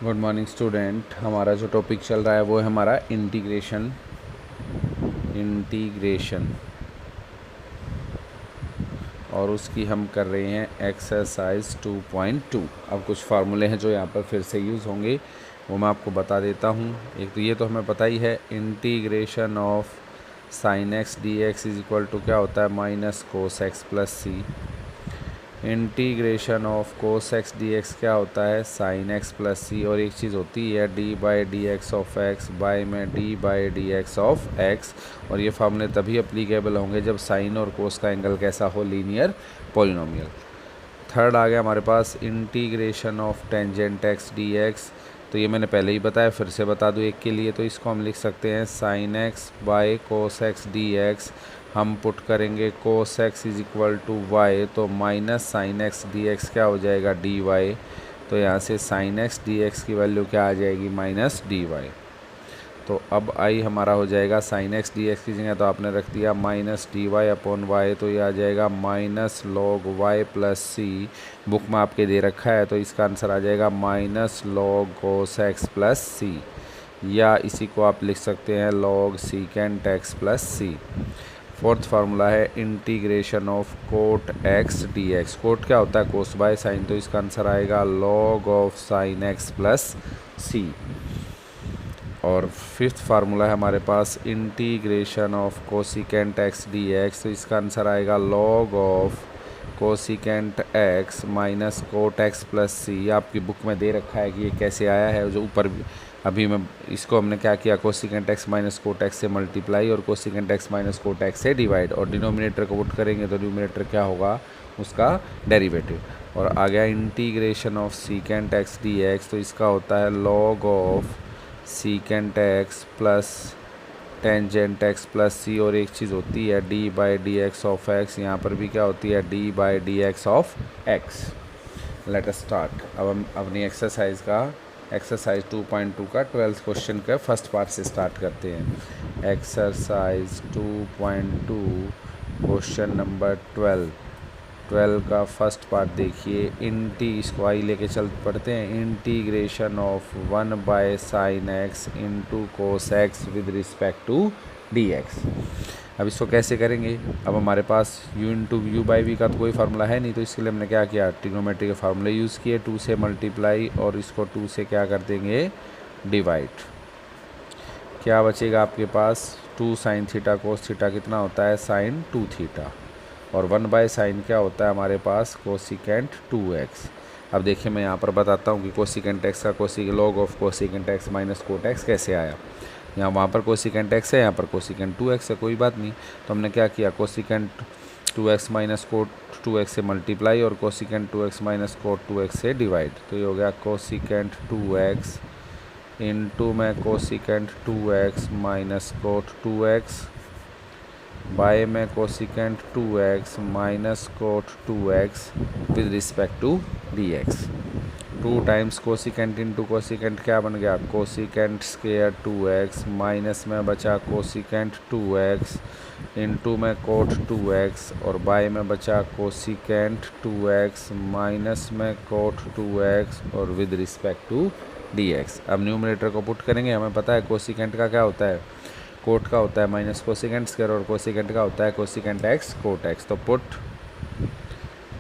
Good morning student. हमारा जो topic चल रहा है वो है हमारा इंटीग्रेशन और उसकी हम कर रहे हैं एक्सरसाइज 2.2। अब कुछ फार्मूले हैं जो यहाँ पर फिर से यूज़ होंगे, वो मैं आपको बता देता हूँ। एक तो ये तो हमें पता ही है, integration of sine x d x is equal to क्या होता है, minus cos x plus c. Integration of cos x d x क्या होता है, साइन एक्स प्लस सी। और एक चीज़ होती है d by d x of x by में d by d x of x. और ये फार्मूले तभी अप्लीकेबल होंगे जब साइन और कोस का एंगल कैसा हो, लीनियर पॉलिनोमियल। थर्ड आ गया हमारे पास integration of tangent x d x. तो ये मैंने पहले ही बताया, फिर से बता दूँ एक के लिए। तो इसको हम लिख सकते हैं sine x by cos x d x. हम पुट करेंगे cos x is equal to y, तो minus sine x d x क्या हो जाएगा, डी वाई। तो यहाँ से साइन एक्स डी एक्स की वैल्यू क्या आ जाएगी, माइनस डी वाई। तो अब आई हमारा हो जाएगा साइन एक्स डी एक्स की जगह तो आपने रख दिया minus d y upon y, तो ये आ जाएगा minus log y plus c. Book में आपके दे रखा है, तो इसका आंसर आ जाएगा minus log cos x plus c, या इसी को आप लिख सकते हैं log secant x plus c. Fourth formula है integration of cot x d x. Cot क्या होता है, कोस बाय साइन, तो इसका आंसर आएगा log of sine x plus c. और फिफ्थ फार्मूला है हमारे पास integration of cosecant x d x, तो इसका आंसर आएगा log of cosecant x minus cot x plus c. आपकी बुक में दे रखा है कि ये कैसे आया है, जो ऊपर अभी मैं इसको हमने क्या किया, cosecant x minus cot x से मल्टीप्लाई और cosecant x minus cot x से डिवाइड, और डिनोमिनेटर को पुट करेंगे तो न्यूमिनेटर क्या होगा, उसका डेरिवेटिव। और आ गया integration of secant x d x, तो इसका होता है log of secant x plus tangent x plus c. और एक चीज़ होती है d by d x of x, यहाँ पर भी क्या होती है, d by d x of x. Let us start. अब हम अपनी एक्सरसाइज 2.2 का 12th क्वेश्चन का फर्स्ट पार्ट से स्टार्ट करते हैं। एक्सरसाइज 2.2 क्वेश्चन नंबर 12 का फर्स्ट पार्ट देखिए। इसको आई लेके चल पढ़ते हैं। Integration of 1 by sine x into cos x with respect to d x. अब इसको कैसे करेंगे, अब हमारे पास u into u by v का तो कोई फार्मूला है नहीं, तो इसके लिए हमने क्या किया, ट्रिग्नोमेट्री के फार्मूले यूज़ किए। 2 से मल्टीप्लाई और इसको 2 से क्या कर देंगे, डिवाइड। क्या बचेगा आपके पास, 2 साइन थीटा कोस थीटा कितना होता है, साइन 2 थीटा। और 1 बाय साइन क्या होता है हमारे पास, कोसिकेंट 2x। अब देखिए मैं यहाँ पर बताता हूँ कि कोसिकेंट x का log of cosecant x minus cot x कैसे आया। यहाँ वहाँ पर कोसिकेंट x है, यहाँ पर कोसिकेंट 2x है, कोई बात नहीं। तो हमने क्या किया, cosecant 2x minus cot 2x से मल्टीप्लाई और cosecant 2x minus cot 2x से डिवाइड। तो ये हो गया कोसिकेंट 2x इंटू में cosecant 2x minus cot 2x by में cosecant 2x minus cot 2x with respect to dx। 2 times cosecant into cosecant क्या बन गया, कोसिकेंट स्क्वायर 2x माइनस में बचा कोसिकेंट 2x इंटू में कोट 2x और by में बचा कोसिकेंट 2x माइनस में कोट 2x और विद रिस्पेक्ट टू dx। अब न्यूमरेटर को पुट करेंगे, हमें पता है कोसिकेंट का क्या होता है, कोट का होता है माइनस कोसिकेंट स्क्वायर और कोसिकेंट का होता है कोसिकेंट एक्स कोट एक्स। तो put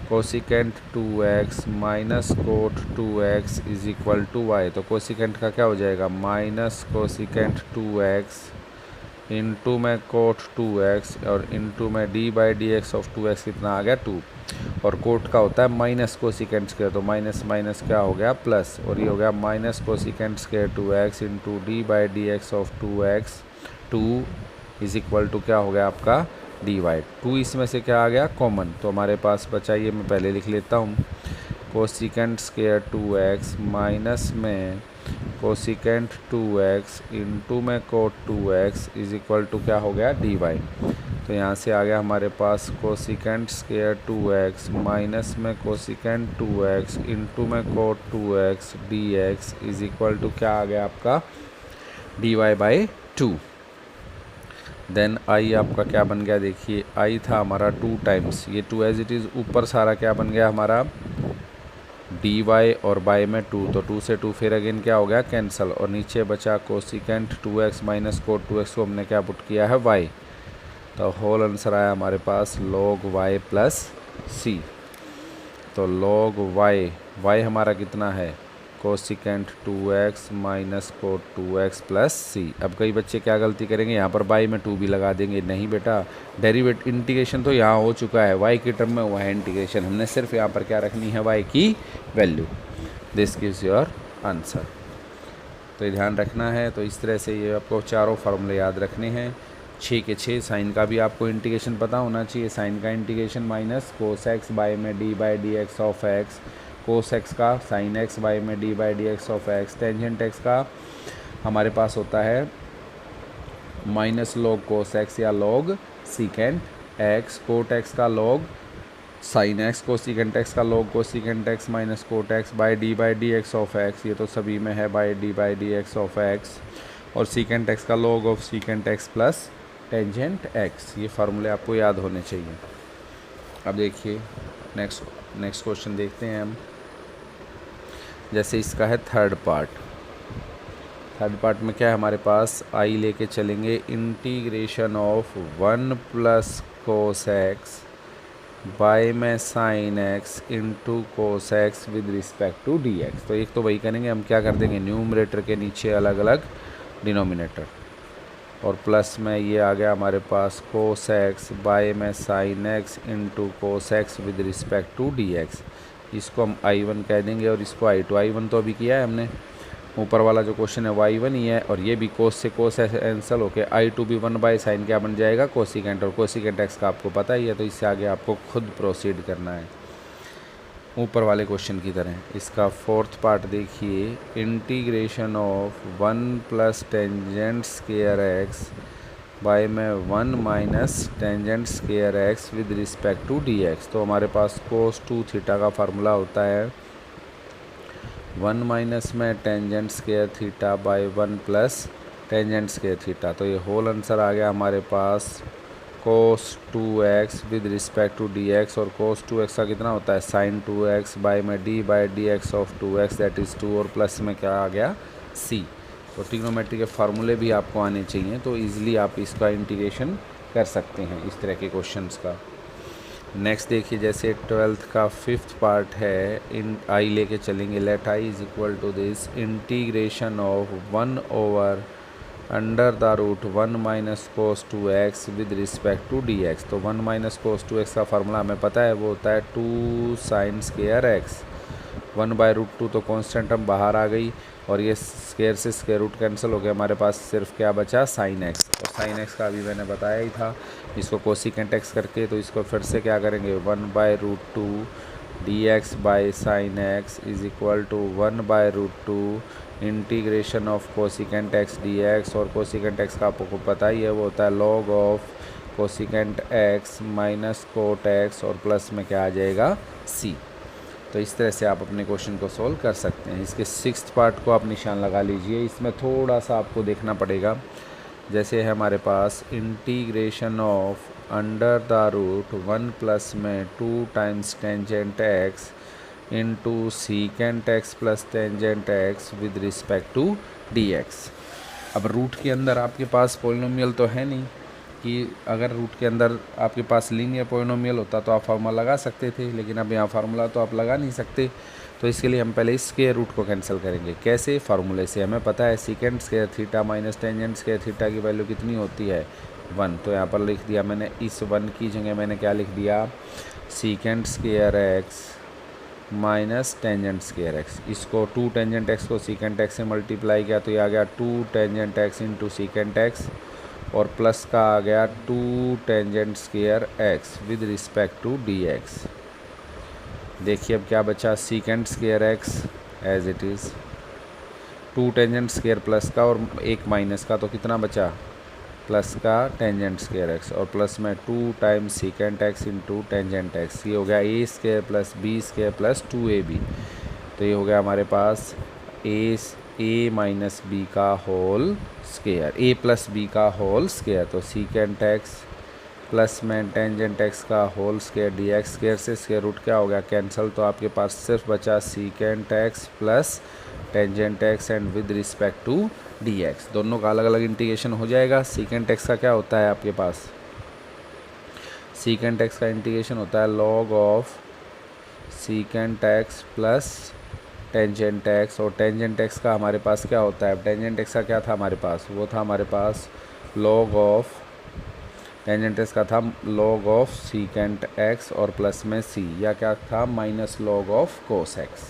cosecant 2x minus cot 2x is equal to y। तो कोसिकेंट का क्या हो जाएगा, माइनस कोसिकेंट 2x इंटू में कोट 2x और इंटू में d by d x of 2x कितना आ गया, 2। और कोट का होता है माइनस कोसिकेंट स्क्वायर, तो माइनस माइनस क्या हो गया, प्लस। और ये हो गया minus cosecant square 2x into d by d x of 2x 2 is equal to क्या हो गया आपका, डी वाई। 2 इसमें से क्या आ गया, कॉमन। तो हमारे पास बचा, ये मैं पहले लिख लेता हूँ, कोसिकेंट स्क्वायर 2x माइनस में कोसिकेंट 2x इंटू में cot 2x is equal to क्या हो गया, डी वाई। तो यहाँ से आ गया हमारे पास कोसिकेंट स्क्वायर 2x माइनस में कोसिकेंट 2x इंटू में cot 2x dx is equal to क्या आ गया आपका, d y by 2। Then I आपका क्या बन गया, देखिए आई था हमारा 2 टाइम्स, ये 2 एज इट इज़ ऊपर सारा क्या बन गया हमारा, डी वाई और बाई में 2, तो 2 से 2 फिर अगेन क्या हो गया कैंसिल, और नीचे बचा cosecant 2x minus cot 2x को हमने क्या पुट किया है y, तो होल आंसर आया हमारे पास log y प्लस c। तो log y हमारा कितना है cosecant 2x minus cot 2x plus c. अब कई बच्चे क्या गलती करेंगे, यहाँ पर y में 2 भी लगा देंगे। नहीं बेटा, डेरिवेट इंटीग्रेशन तो यहाँ हो चुका है, y की टर्म में हुआ है इंटीग्रेशन, हमने सिर्फ यहाँ पर क्या रखनी है y की value. This gives your answer. तो ये ध्यान रखना है। तो इस तरह से ये आपको चारों फार्मूले याद रखने हैं, 6 के 6। साइन का भी आपको इंटीग्रेशन पता होना चाहिए, साइन का integration minus cos x by में d by d x of x, cos x का साइन एक्स बाई में d by d x of x, tangent x का हमारे पास होता है माइनस लॉग कोस एक्स या log secant x, cot x का log sine x, cosecant x का log cosecant x minus cot x by d x of x, ये तो सभी में है by d x of x, और सीकेंट एक्स का log of secant x plus tangent x. ये फार्मूले आपको याद होने चाहिए। अब देखिए नेक्स्ट क्वेश्चन देखते हैं हम। जैसे इसका है थर्ड पार्ट में क्या है हमारे पास, आई लेके चलेंगे, integration of 1 plus cos x by में sine x into cos x with respect to d x. तो एक तो वही करेंगे हम, क्या कर देंगे न्यूमरेटर के नीचे अलग अलग डिनोमिनेटर, और प्लस में ये आ गया हमारे पास कोस एक्स बाय में sine x into cos x with respect to d x. इसको हम I1 कह देंगे और इसको I2। I1 तो अभी किया है हमने, ऊपर वाला जो क्वेश्चन है वो I1 ही है, और ये भी कोस से कोस कैंसल होके I2 भी 1 बाई साइन क्या बन जाएगा कोसिकेंट, और कोसिकेंट एक्स का आपको पता ही है, तो इससे आगे आपको खुद प्रोसीड करना है ऊपर वाले क्वेश्चन की तरह। इसका फोर्थ पार्ट देखिए, integration of 1 plus tangent square x by में 1 minus tangent square x with respect to d x. तो हमारे पास कोस 2 थीटा का फार्मूला होता है 1 माइनस में tangent square theta by 1 plus tangent square theta. तो ये होल आंसर आ गया हमारे पास cos 2x with respect to d x, और कोस 2x का कितना होता है साइन 2x बाय में d by d x of 2x that is 2, और प्लस में क्या आ गया c। तो ट्रिग्नोमेट्री के फार्मूले भी आपको आने चाहिए, तो ईज़िली आप इसका इंटीग्रेशन कर सकते हैं इस तरह के क्वेश्चंस का। नेक्स्ट देखिए, जैसे 12th का 5th पार्ट है, इन आई लेके चलेंगे, let I is equal to this integration of 1 over under the root 1 minus cos 2x with respect to d x. तो 1 माइनस कोस 2x का फार्मूला हमें पता है, वो होता है 2 sine square x, 1 by root 2 तो कांस्टेंट हम बाहर आ गई, और ये स्क्वायर से स्क्वायर रूट कैंसिल हो गया, हमारे पास सिर्फ क्या बचा साइन एक्स, और साइन एक्स का अभी मैंने बताया ही था, इसको कोसिकेंट एक्स करके, तो इसको फिर से क्या करेंगे 1 by root 2 d x by sine x is equal to 1 by root 2 integration of cosecant x d x, और कोसिकेंट एक्स का आपको पता ही है वो होता है log of cosecant x minus cot x, और प्लस में क्या आ जाएगा सी। तो इस तरह से आप अपने क्वेश्चन को सोल्व कर सकते हैं। इसके 6th पार्ट को आप निशान लगा लीजिए, इसमें थोड़ा सा आपको देखना पड़ेगा। जैसे है हमारे पास integration of under the root 1 plus में 2 times tangent x into secant x plus tangent x with respect to d x. अब रूट के अंदर आपके पास पॉलिनोमियल तो है नहीं, कि अगर रूट के अंदर आपके पास लीनियर पॉलिनोमियल होता तो आप फार्मूला लगा सकते थे, लेकिन अब यहाँ फार्मूला तो आप लगा नहीं सकते। तो इसके लिए हम पहले इस स्क्वायर रूट को कैंसिल करेंगे। कैसे? फार्मूले से हमें पता है secant square theta minus tangent square theta की वैल्यू कितनी होती है 1। तो यहाँ पर लिख दिया मैंने, इस 1 की जगह मैंने क्या लिख दिया secant square x minus tangent square x. इसको 2 टेंजेंट एक्स को सीकेंट एक्स से मल्टीप्लाई किया तो ये आ गया 2 tangent x into secant x, और प्लस का आ गया 2 tangent square x with respect to d x. देखिए अब क्या बचा, secant square x as it is, 2 tangent square plus का और 1 माइनस का, तो कितना बचा प्लस का टेंजेंट स्क्वायर एक्स, और प्लस में 2 times secant x into tangent x. ये हो गया a square plus b square plus 2ab। तो ये हो गया हमारे पास ए माइनस बी का whole square, a plus B का होल स्क्वायर। तो सीकेंट एक्स प्लस में टेंजेंट एक्स का whole square d x square से स्क्वायर रूट क्या हो गया कैंसिल, तो आपके पास सिर्फ बचा secant x plus tangent x and with respect to d x. दोनों का अलग अलग इंटीग्रेशन हो जाएगा। सीकेंट एक्स का क्या होता है आपके पास, सीकेंट एक्स का इंटीग्रेशन होता है log of secant x plus tangent x, और टेंजेंट एक्स का हमारे पास क्या होता है, टेंजेंट एक्स का क्या था हमारे पास, वो था हमारे पास लॉग ऑफ टेंजेंट एक्स का था लॉग ऑफ सीकेंट एक्स और प्लस में सी, या क्या था minus log of cos x.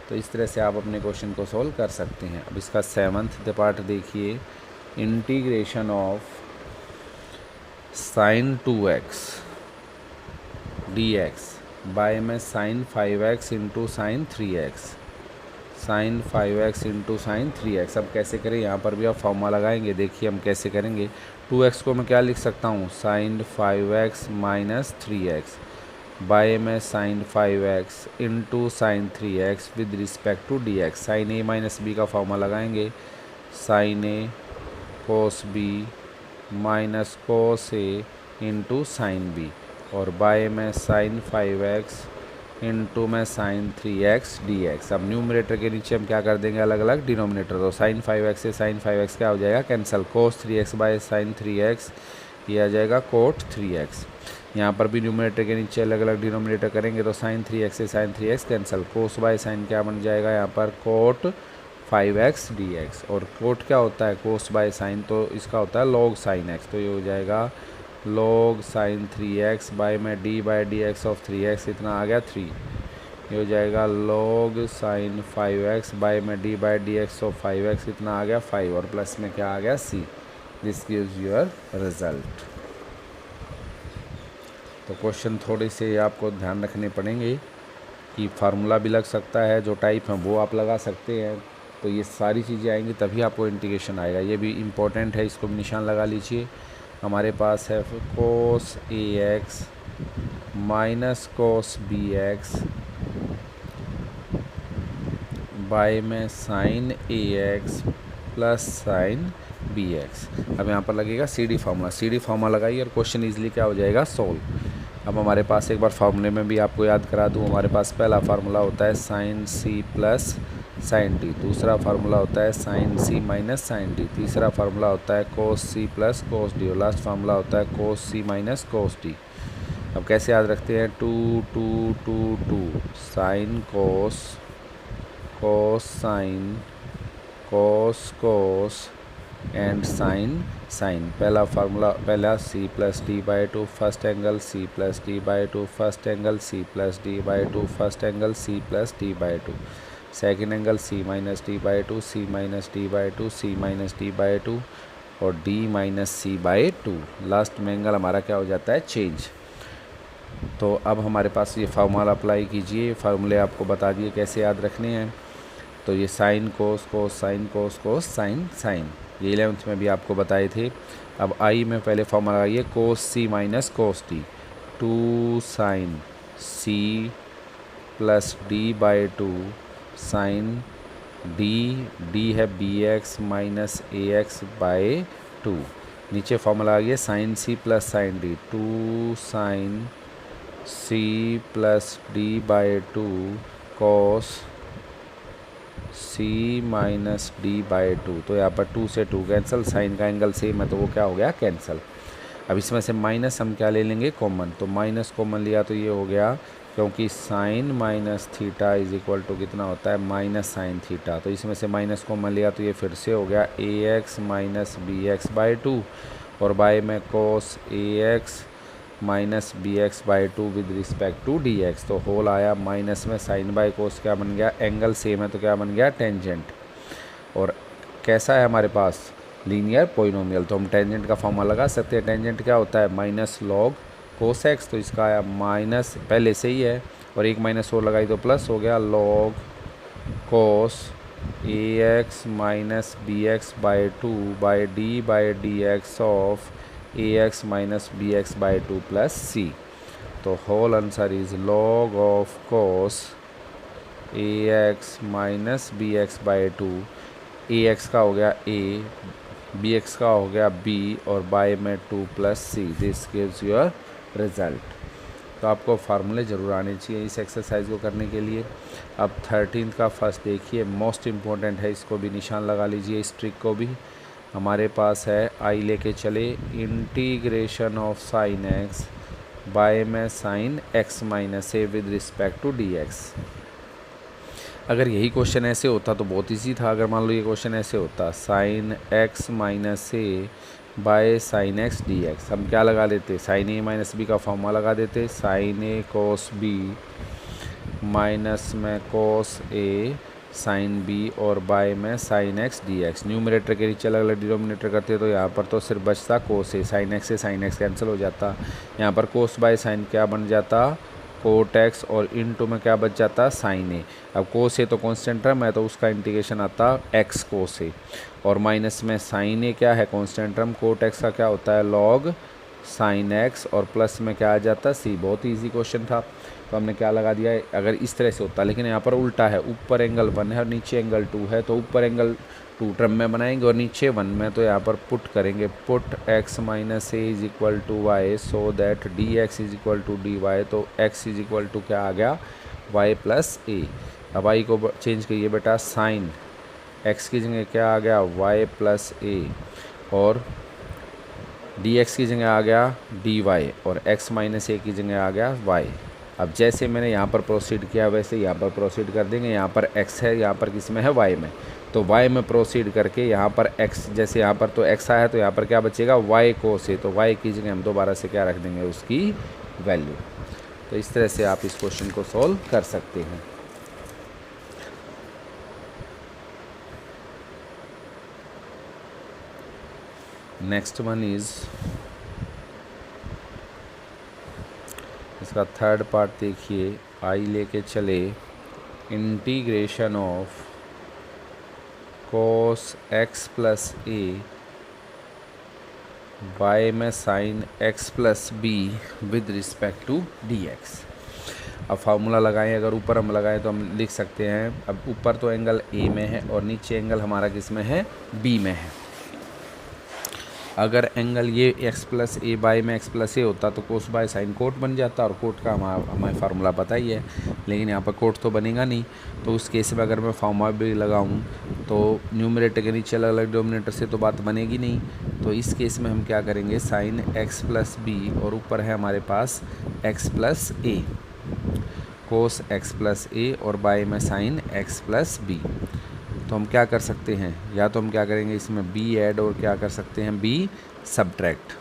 तो इस तरह से आप अपने क्वेश्चन को सोल्व कर सकते हैं। अब इसका 7th पार्ट देखिए, integration of sine 2x dx by में sine 5x into sine 3x, sine 5x into sine 3x। अब कैसे करें, यहाँ पर भी आप फॉर्मूला लगाएंगे। देखिए हम कैसे करेंगे, 2x को मैं क्या लिख सकता हूँ, sine 5x minus 3x by में sine 5x into sine 3x with respect to d x. Sine a minus b का फॉर्मूला लगाएंगे, sine a cos B minus cos a into sine B, और बाय में sine 5x into में sine 3x dx। अब numerator के नीचे हम क्या कर देंगे, अलग अलग डिनोमिनेटर, तो साइन 5x से साइन 5x क्या हो जाएगा cancel, cos 3x by sine 3x ये आ जाएगा कोट 3x। यहाँ पर भी न्यूमरेटर के नीचे अलग अलग डिनोमिनेटर करेंगे, तो साइन 3x से sine 3x cancel, cos by sine क्या बन जाएगा यहाँ पर कोट 5x dx, और कोट क्या होता है कोस बाय साइन, तो इसका होता है लॉग साइन x, तो ये हो जाएगा लॉग साइन 3x बाय में d by d x of 3x, इतना आ गया 3, ये हो जाएगा लॉग साइन 5x बाय में d by d x of 5x, इतना आ गया 5, और प्लस में क्या आ गया c। This gives your result. तो क्वेश्चन थोड़े से आपको ध्यान रखने पड़ेंगे कि फार्मूला भी लग सकता है, जो टाइप है वो आप लगा सकते हैं, तो ये सारी चीज़ें आएंगी तभी आपको इंटीग्रेशन आएगा। ये भी इम्पोर्टेंट है, इसको भी निशान लगा लीजिए। हमारे पास है cos a x minus cos b x by में sine a x plus sine b x. अब यहाँ पर लगेगा सी डी फार्मूला लगाइए और क्वेश्चन ईजिली क्या हो जाएगा सोल्व। अब हमारे पास एक बार फार्मूले में भी आपको याद करा दूँ, हमारे पास पहला फार्मूला होता है साइन सी प्लस साइन टी, दूसरा फार्मूला होता है sine C minus sine T, तीसरा फार्मूला होता है cos C plus cos D, और लास्ट फार्मूला होता है cos c minus cos D. अब कैसे याद रखते हैं, 2 2 2 2 sine cos cos sine cos cos and sine sine. पहला फार्मूला पहला c plus d by two first angle c plus d by two first angle c plus d by two first angle c plus d by two, second angle c minus d by two c minus d by two c minus d by two और d minus c by two. Last में angle हमारा क्या हो जाता है change. तो अब हमारे पास ये फार्मूला अप्लाई कीजिए, फार्मूले आपको बता दिए कैसे याद रखने हैं। तो ये sine cos cos sine cos cos sine sine, ये 11th में भी आपको बताए थे। अब आई में पहले फार्मूला लगाइए, cos c minus cos d, 2 sine C plus d by two sine d है b x minus a x by two. नीचे फार्मूला आ गया sine C plus sine d, 2 sine C plus d by two cos c minus d by two. तो यहाँ पर 2 से 2 cancel, sine का angle same है तो वो क्या हो गया कैंसिल। अब इसमें से माइनस हम क्या ले लेंगे कॉमन, तो माइनस कॉमन लिया तो ये हो गया, क्योंकि sine minus theta is equal to कितना होता है माइनस साइन थीटा, तो इसमें से माइनस कॉमन लिया तो ये फिर से हो गया a x minus b x by two, और बाई में cos a x minus b x by two with respect to d x. तो होल आया माइनस में साइन बाई कोस क्या बन गया, एंगल सेम है तो क्या बन गया टेंजेंट। और कैसा है हमारे पास लीनियर पोइनोमियल, तो हम टेंजेंट का फॉर्मूला लगा सकते हैं। टेंजेंट क्या होता है माइनस लॉग कोस एक्स, तो इसका आया माइनस पहले से ही है और एक माइनस और लगाई तो प्लस हो गया log cos a x minus b x by two by d x of a x minus b x by two plus c. तो whole answer is log of cos a x minus b x by two, a x का हो गया A B x का हो गया B और by में 2 plus C, this gives your result. तो आपको फार्मूले ज़रूर आने चाहिए इस एक्सरसाइज को करने के लिए। अब 13 का फर्स्ट देखिए, मोस्ट इम्पॉर्टेंट है, इसको भी निशान लगा लीजिए, इस ट्रिक को भी। हमारे पास है आई लेके चले, integration of sine x by में sine x minus a with respect to d x. अगर यही क्वेश्चन ऐसे होता तो बहुत ईजी था। अगर मान लो ये क्वेश्चन ऐसे होता, साइन एक्स माइनस ए bye sine x d x, हम क्या लगा देते, साइन ए माइनस बी का फॉर्मूला लगा देते, sign a cos B minus में कोस ए साइन बी और बाय में sine x d x. Numerator के नीचे अलग अलग डिनोमिनेटर करते तो यहाँ पर तो सिर्फ बचता कोस ए, साइन एक्स से साइन एक्स कैंसिल हो जाता, यहाँ पर कोस बाय साइन क्या बन जाता, कोट एक्स, और इन टू में क्या बच जाता, साइन ए। अब कोस ए तो कांस्टेंट टर्म है तो उसका इंटीग्रेशन आता एक्स कोस ए, और माइनस में साइन ए क्या है, कांस्टेंट टर्म, कोट एक्स का क्या होता है, लॉग साइन एक्स, और प्लस में क्या आ जाता, सी। बहुत ही ईजी क्वेश्चन था, तो हमने क्या लगा दिया है। अगर इस तरह से होता, लेकिन यहाँ पर उल्टा है, ऊपर एंगल 1 है और नीचे एंगल 2 है, तो ऊपर एंगल 2 टर्म में बनाएंगे और नीचे 1 में, तो यहाँ पर पुट करेंगे, put x minus A is equal to y so that d x is equal to d y. तो x इज इक्वल टू क्या आ गया, y प्लस ए। अब आई को चेंज करिए बेटा, साइन x की जगह क्या आ गया, y प्लस ए, और dx की जगह आ गया dy, और x माइनस ए की जगह आ गया y। अब जैसे मैंने यहाँ पर प्रोसीड किया वैसे यहाँ पर प्रोसीड कर देंगे। यहाँ पर x है, यहाँ पर किस में है, y में, तो y में प्रोसीड करके यहाँ पर x, जैसे यहाँ पर तो x आया तो यहाँ पर क्या बचेगा, y कोस ए, तो y की जगह हम दोबारा से क्या रख देंगे, उसकी वैल्यू। तो इस तरह से आप इस क्वेश्चन को सॉल्व कर सकते हैं। नेक्स्ट वन इज़, इसका थर्ड पार्ट देखिए, आई लेके चले, integration of cos x plus a by में sine x plus B with respect to d x. अब फार्मूला लगाएं, अगर ऊपर हम लगाएं तो हम लिख सकते हैं, अब ऊपर तो एंगल ए में है और नीचे एंगल हमारा किस में है, बी में है। अगर एंगल ये x प्लस ए बाय में x प्लस ए होता तो कोस बाय साइन कोट बन जाता, और कोट का हमें फार्मूला पता ही है, लेकिन यहाँ पर कोट तो बनेगा नहीं। तो उस केस में अगर मैं फार्मूला भी लगाऊँ तो न्यूमरेटर के नीचे अलग अलग डिनोमिनेटर से तो बात बनेगी नहीं। तो इस केस में हम क्या करेंगे, साइन x प्लस बी, और ऊपर है हमारे पास x प्लस ए, कोस x प्लस ए, और बाय में साइन x प्लस बी। तो हम क्या कर सकते हैं, या तो हम क्या करेंगे, इसमें b ऐड और क्या कर सकते हैं, b सब्ट्रैक्ट,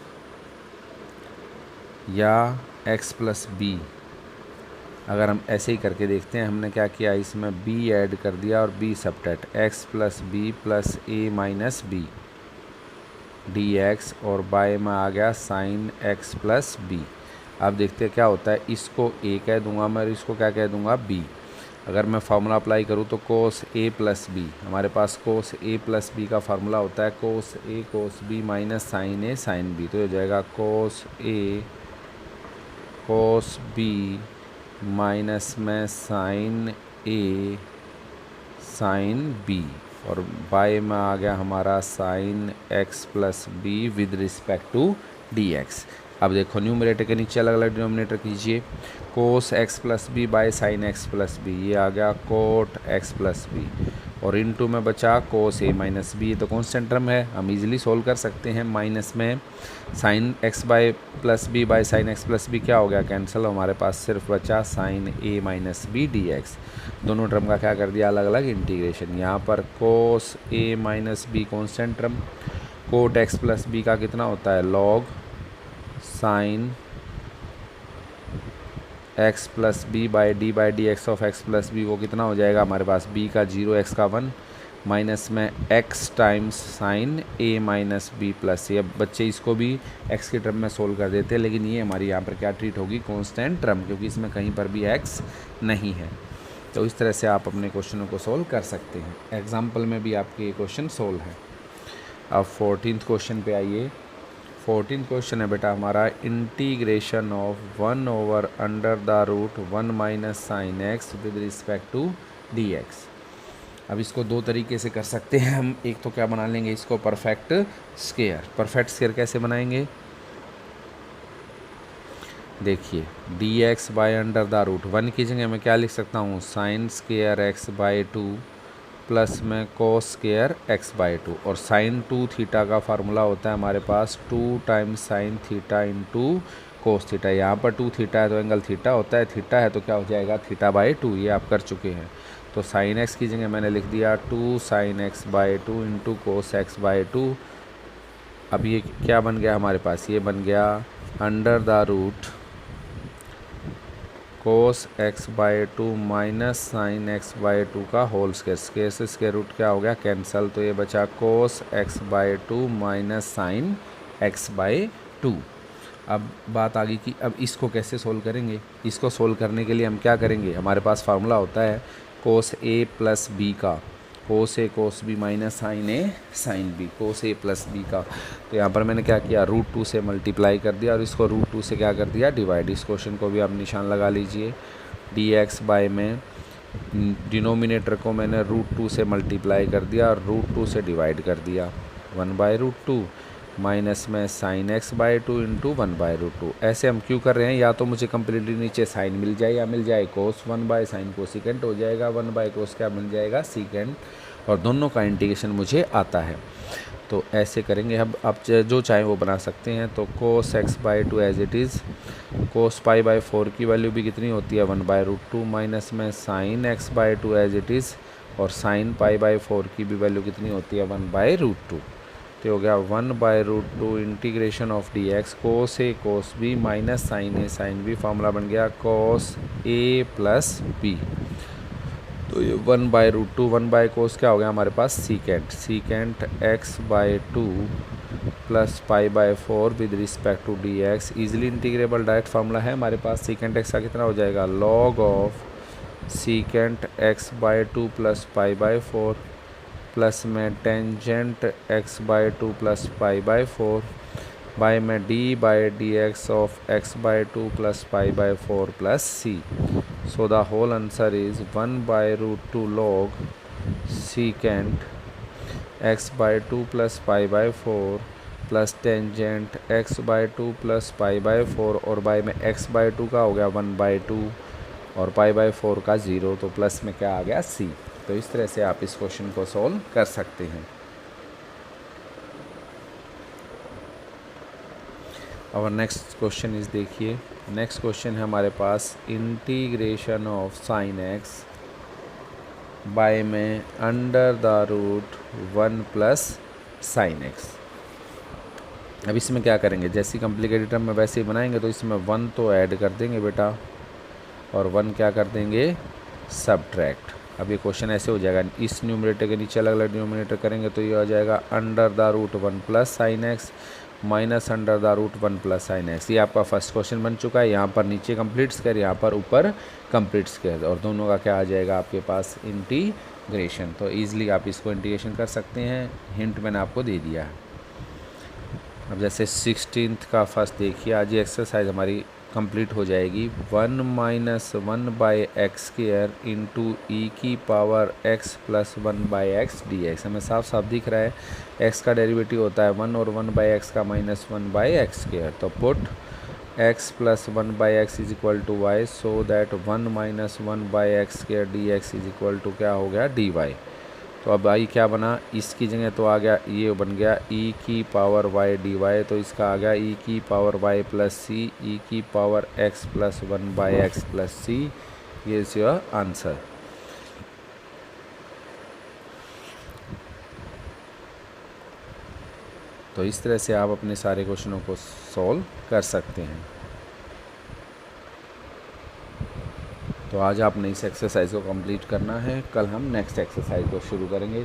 या x प्लस बी। अगर हम ऐसे ही करके देखते हैं, हमने क्या किया, इसमें b ऐड कर दिया और b subtract, x plus b plus a minus b d x, और बाय में आ गया साइन x प्लस बी। अब देखते हैं क्या होता है, इसको a कह दूंगा मैं और इसको क्या कह दूंगा, b। अगर मैं फार्मूला अप्लाई करूँ तो कोस ए प्लस बी, हमारे पास कोस ए प्लस बी का फार्मूला होता है cos A cos B minus sine A sine B. तो हो जाएगा cos A cos B minus में साइन ए साइन बी, और बाय में आ गया हमारा sine x plus B with respect to d x. अब देखो न्यूमरेटर के नीचे अलग अलग डिनोमिनेटर कीजिए, cos x plus B by sine x plus B, ये आ गया कोट एक्स प्लस बी, और इनटू में बचा कोस ए माइनस बी। तो कांस्टेंट टर्म है, हम इजीली सोल्व कर सकते हैं। माइनस में sine x by plus B by sine x plus b क्या हो गया, कैंसिल, हमारे पास सिर्फ बचा sine a minus b d x. दोनों टर्म का क्या कर दिया, अलग अलग इंटीग्रेशन। यहाँ पर cos a minus b constant term, cot x plus B का कितना होता है, log sine x plus B by d x of x plus B, वो कितना हो जाएगा हमारे पास, b का 0 x का 1 माइनस में x times sine a minus b plus a. अब बच्चे इसको भी x के टर्म में सोल्व कर देते हैं, लेकिन ये हमारी यहाँ पर क्या ट्रीट होगी, कांस्टेंट टर्म, क्योंकि इसमें कहीं पर भी x नहीं है। तो इस तरह से आप अपने क्वेश्चनों को सोल्व कर सकते हैं। एग्जाम्पल में भी आपके ये क्वेश्चन सोल्व है। अब 14th क्वेश्चन पे आइए। 14th क्वेश्चन है बेटा हमारा, integration of 1 over under the root 1 minus sine x with respect to d x. अब इसको दो तरीके से कर सकते हैं हम। एक तो क्या बना लेंगे इसको, परफेक्ट स्क्वायर। परफेक्ट स्क्वायर कैसे बनाएंगे, देखिए d x by under the root, one की जगह मैं क्या लिख सकता हूँ, sine square x by two plus में cos square x by two. और साइन 2 थीटा का फार्मूला होता है हमारे पास 2 times sine theta into cos theta. यहाँ पर 2 थीटा है तो एंगल थीटा होता है, थीटा है तो क्या हो जाएगा, थीटा बाई 2। ये आप कर चुके हैं। तो साइन एक्स की जगह मैंने लिख दिया 2 sign x by two into cos x by two. अब ये क्या बन गया हमारे पास, ये बन गया under the root cos x by two minus sine x by two का होल स्क्वायर। स्क्वायर से स्क्वायर रूट क्या हो गया, कैंसल। तो ये बचा cos x by two minus sine x by two. अब बात आ गई कि अब इसको कैसे सोल्व करेंगे। इसको सोल्व करने के लिए हम क्या करेंगे, हमारे पास फार्मूला होता है कोस ए प्लस बी का, कोस A cos B minus sine A sine B, cos A plus B का। तो यहाँ पर मैंने क्या किया, रूट 2 से मल्टीप्लाई कर दिया और इसको रूट 2 से क्या कर दिया, डिवाइड। इस क्वेश्चन को भी आप निशान लगा लीजिए। डी एक्स बाई में डिनोमिनेटर को मैंने रूट 2 से मल्टीप्लाई कर दिया और रूट 2 से डिवाइड कर दिया। 1 बाई रूट 2 माइनस में sine x by two into 1 by root 2। ऐसे हम क्यों कर रहे हैं, या तो मुझे कंप्लीटली नीचे साइन मिल जाए या मिल जाए कोस, 1 बाई साइन कोसिकेंट हो जाएगा, 1 बाई कोस क्या मिल जाएगा, सीकेंट। और दोनों का इंटीग्रेशन मुझे आता है। तो ऐसे करेंगे। अब आप जो चाहें वो बना सकते हैं। तो cos x by two as it is, cos pi by 4 की वैल्यू भी कितनी होती है, 1 बाई रूट 2 माइनस में sine x by two as it is, और साइन पाई बाई 4 की भी वैल्यू कितनी होती है, 1 बाई रूट 2। तो हो गया 1 by root 2 integration of d x cos A cos B minus sine A sine B. Formula बन गया कोस ए प्लस बी। तो ये 1 बाई रूट 2, 1 बाई कोस क्या हो गया हमारे पास, secant. Secant x by two plus pi by 4 with respect to d x. Easily integrable direct formula है हमारे पास। सीकेंट एक्स का कितना हो जाएगा, log of secant x by two plus pi by 4 plus में tangent x by two plus pi by 4 by में d by d x of x by two plus pi by 4 plus c. So the whole answer is 1 by root 2 log secant x by 2 plus pi by 4 plus tangent x by 2 plus pi by 4 और by में x by 2 का हो गया 1 by 2 और पाई by 4 का 0, तो plus में क्या आ गया c। तो इस तरह से आप इस क्वेश्चन को सॉल्व कर सकते हैं। और नेक्स्ट क्वेश्चन इस देखिए, नेक्स्ट क्वेश्चन है हमारे पास integration of sine x by में under the root 1 plus sine x. अब इसमें क्या करेंगे, जैसी कॉम्प्लिकेटेड टर्म में वैसे ही बनाएंगे। तो इसमें 1 तो ऐड कर देंगे बेटा और 1 क्या कर देंगे, सब्ट्रैक्ट। अब ये क्वेश्चन ऐसे हो जाएगा, इस न्यूमरेटर के नीचे अलग अलग न्यूमरेटर करेंगे तो ये हो जाएगा under the root 1 plus sine x minus under the root 1 plus sine x. ये आपका फर्स्ट क्वेश्चन बन चुका है। यहाँ पर नीचे कंप्लीट स्क्वायर, यहाँ पर ऊपर कंप्लीट स्क्वायर, और दोनों का क्या आ जाएगा आपके पास, इंटीग्रेशन। तो ईजिली आप इसको इंटीग्रेशन कर सकते हैं, हिंट मैंने आपको दे दिया है। अब जैसे 16th का फर्स्ट देखिए, आज ये एक्सरसाइज हमारी कंप्लीट हो जाएगी। 1 minus 1 by x square into e की power x plus 1 by x d x. हमें साफ साफ दिख रहा है x का डेरिवेटिव होता है 1 और 1 बाई एक्स का माइनस 1 बाई एक्स स्क्वायर। तो put x plus 1 by x is equal to y, so that 1 minus 1 by x square d x is equal to क्या हो गया, डी वाई। तो अब आई क्या बना, इसकी जगह तो आ गया, ये बन गया e की पावर y डी वाई। तो इसका आ गया e की power y plus c, e की power x plus 1 by x plus c. ये इज योर आंसर। तो इस तरह से आप अपने सारे क्वेश्चनों को सॉल्व कर सकते हैं। तो आज आपने इस एक्सरसाइज को कंप्लीट करना है, कल हम नेक्स्ट एक्सरसाइज को शुरू करेंगे।